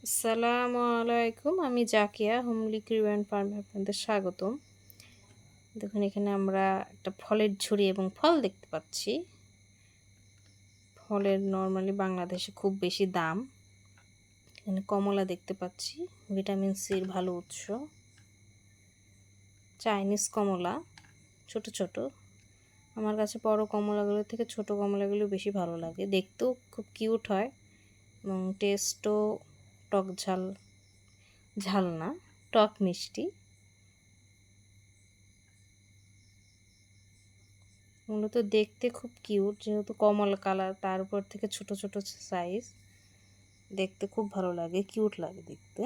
আসসালামু আলাইকুম। আমি জাকিয়া হোমলি কিউব ফার্মে আপনাদের স্বাগতম। দেখুন এখানে আমরা একটা ফলের ঝুড়ি এবং ফল দেখতে পাচ্ছি। ফলের নরমালি বাংলাদেশে খুব বেশি দাম। এখানে কমলা দেখতে পাচ্ছি, ভিটামিন সির ভালো উৎস। চাইনিজ কমলা ছোট ছোট। আমার কাছে বড় কমলাগুলোর থেকে ছোট কমলাগুলো বেশি ভালো লাগে, দেখতেও খুব কিউট হয় এবং টেস্টও টক ঝাল ঝাল না, টক মিষ্টি। মূলত দেখতে খুব কিউট, যেহেতু কমলা কালার, তার উপর থেকে ছোট ছোট সাইজ, দেখতে খুব ভালো লাগে, কিউট লাগে দেখতে।